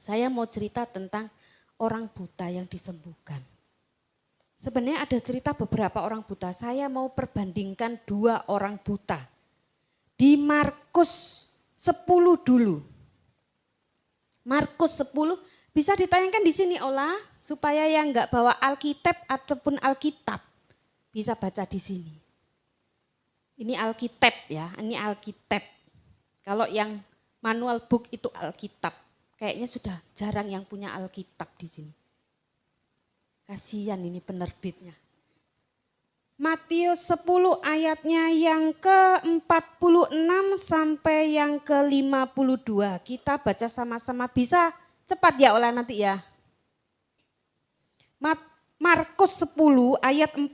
Saya mau cerita tentang orang buta yang disembuhkan. Sebenarnya ada cerita beberapa orang buta. Saya mau perbandingkan 2 orang buta. Di Markus 10 dulu. Markus 10 bisa ditayangkan di sini Ola, supaya yang enggak bawa Alkitab ataupun Alkitab bisa baca di sini. Ini Alkitab ya, ini Alkitab. Kalau yang manual book itu Alkitab. Kayaknya sudah jarang yang punya Alkitab di sini. Kasihan ini penerbitnya. Matius 10 ayatnya yang ke-46 sampai yang ke-52. Kita baca sama-sama, bisa cepat ya Ola nanti ya. Markus 10 ayat 46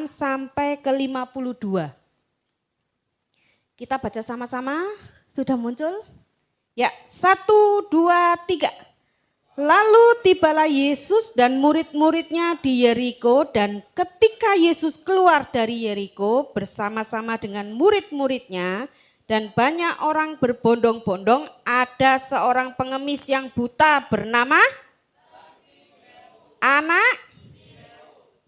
sampai ke-52. Kita baca sama-sama, sudah muncul? Ya, 1, 2, 3. Lalu tibalah Yesus dan murid-muridnya di Yeriko, dan ketika Yesus keluar dari Yeriko bersama-sama dengan murid-muridnya dan banyak orang berbondong-bondong, ada seorang pengemis yang buta bernama Anak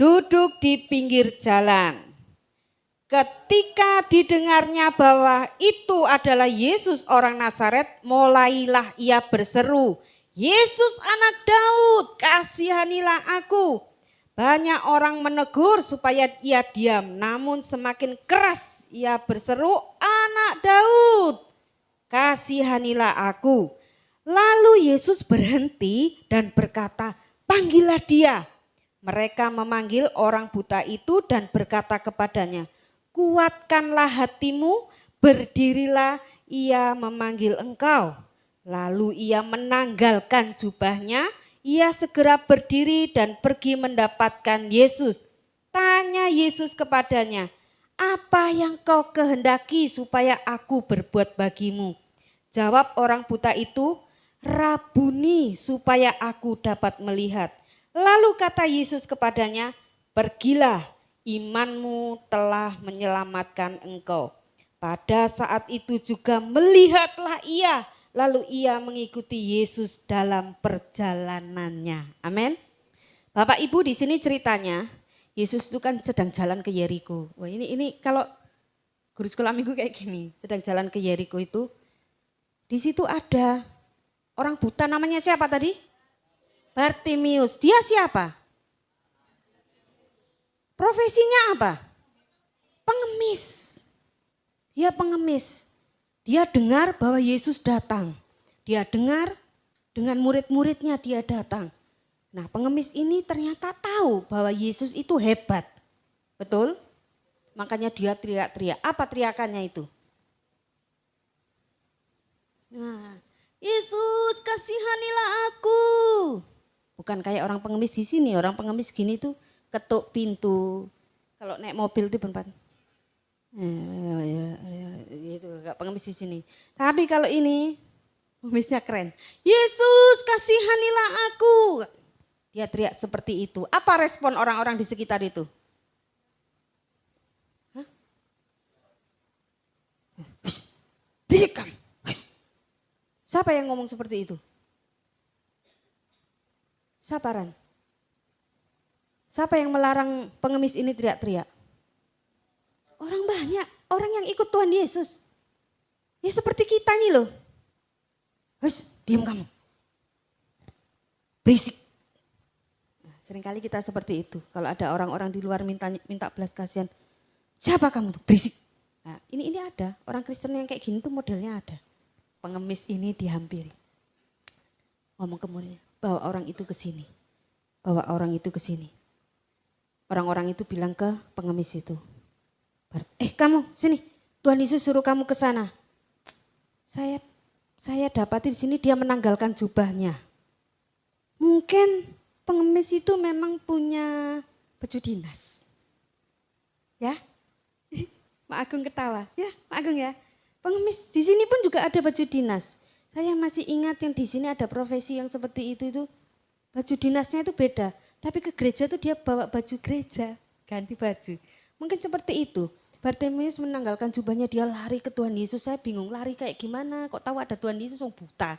duduk di pinggir jalan. Ketika didengarnya bahwa itu adalah Yesus orang Nazaret, mulailah ia berseru, "Yesus anak Daud, kasihanilah aku." Banyak orang menegur supaya ia diam, namun semakin keras ia berseru, "Anak Daud, kasihanilah aku." Lalu Yesus berhenti dan berkata, "Panggillah dia." Mereka memanggil orang buta itu dan berkata kepadanya, "Kuatkanlah hatimu, berdirilah, ia memanggil engkau." Lalu ia menanggalkan jubahnya, ia segera berdiri dan pergi mendapatkan Yesus. Tanya Yesus kepadanya, "Apa yang kau kehendaki supaya aku berbuat bagimu?" Jawab orang buta itu, "Rabuni, supaya aku dapat melihat." Lalu kata Yesus kepadanya, "Pergilah, imanmu telah menyelamatkan engkau." Pada saat itu juga melihatlah ia, lalu ia mengikuti Yesus dalam perjalanannya. Amin. Bapak Ibu, di sini ceritanya Yesus itu kan sedang jalan ke Yeriko. Wah, ini kalau guru sekolah minggu kayak gini, sedang jalan ke Yeriko itu, di situ ada orang buta, namanya siapa tadi? Bartimius. Dia siapa? Profesinya apa? Pengemis. Dia pengemis. Dia dengar bahwa Yesus datang. Dia dengar dengan murid-muridnya dia datang. Nah, pengemis ini ternyata tahu bahwa Yesus itu hebat. Betul? Makanya dia teriak-teriak. Apa teriakannya itu? Nah, "Yesus, kasihanilah aku." Bukan kayak orang pengemis di sini. Orang pengemis gini tuh ketuk pintu. Kalau naik mobil itu tempat. Itu enggak pengemis di sini. Tapi kalau ini pengemisnya keren. "Yesus, kasihanilah aku." Dia teriak seperti itu. Apa respon orang-orang di sekitar itu? Hah? Berisik kamu. Siapa yang ngomong seperti itu? Sabaran. Siapa yang melarang pengemis ini teriak-teriak? Orang banyak, orang yang ikut Tuhan Yesus. Ya seperti kita nih loh. Diam kamu. Berisik. Nah, seringkali kita seperti itu. Kalau ada orang-orang di luar minta belas kasihan. "Siapa kamu tuh? Berisik." Nah, ini ada. Orang Kristen yang kayak gini tuh modelnya ada. Pengemis ini dihampiri. Ngomong ke muridnya, "Bawa orang itu ke sini. Bawa orang itu ke sini." Orang-orang itu bilang ke pengemis itu, "Kamu sini, Tuhan Yesus suruh kamu ke sana." Saya dapati di sini dia menanggalkan jubahnya. Mungkin pengemis itu memang punya baju dinas. Ya, Mak Agung ketawa. Ya, Mak Agung ya. Pengemis di sini pun juga ada baju dinas. Saya masih ingat yang di sini ada profesi yang seperti itu baju dinasnya itu beda. Tapi ke gereja tuh dia bawa baju gereja, ganti baju. Mungkin seperti itu. Bartimius menanggalkan jubahnya, dia lari ke Tuhan Yesus. Saya bingung lari kayak gimana, kok tahu ada Tuhan Yesus yang buta.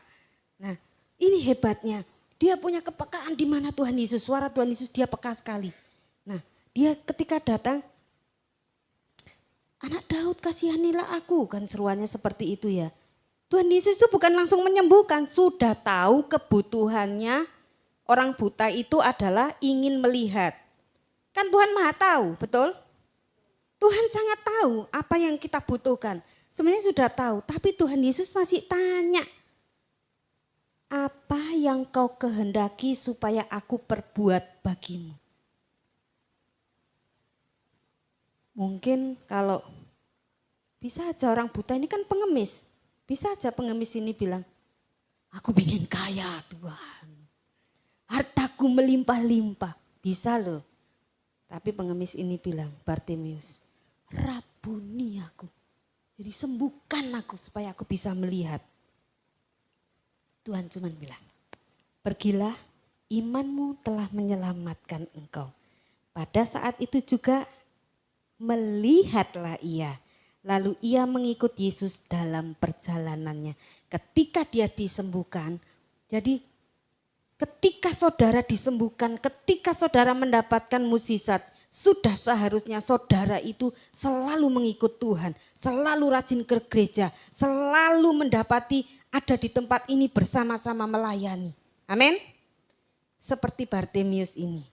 Nah, Ini hebatnya. Dia punya kepekaan di mana Tuhan Yesus, suara Tuhan Yesus dia peka sekali. Nah, dia ketika datang, anak Daud kasihanilah aku, kan seruannya seperti itu ya. Tuhan Yesus itu bukan langsung menyembuhkan, sudah tahu kebutuhannya orang buta itu adalah ingin melihat. Kan Tuhan Maha tahu, betul? Tuhan sangat tahu apa yang kita butuhkan. Sebenarnya sudah tahu, tapi Tuhan Yesus masih tanya, apa yang kau kehendaki supaya aku perbuat bagimu? Mungkin kalau bisa aja orang buta ini kan pengemis. Bisa aja pengemis ini bilang, aku ingin kaya Tuhan. Hartaku melimpah-limpah. Bisa loh. Tapi pengemis ini bilang, Bartimeus, rabuni aku. Jadi sembuhkan aku supaya aku bisa melihat. Tuhan cuma bilang, pergilah, imanmu telah menyelamatkan engkau. Pada saat itu juga melihatlah ia. Lalu ia mengikut Yesus dalam perjalanannya. Ketika dia disembuhkan, jadi ketika saudara disembuhkan, ketika saudara mendapatkan mukjizat, sudah seharusnya saudara itu selalu mengikut Tuhan, selalu rajin ke gereja, selalu mendapati ada di tempat ini bersama-sama melayani. Amin. Seperti Bartimeus ini.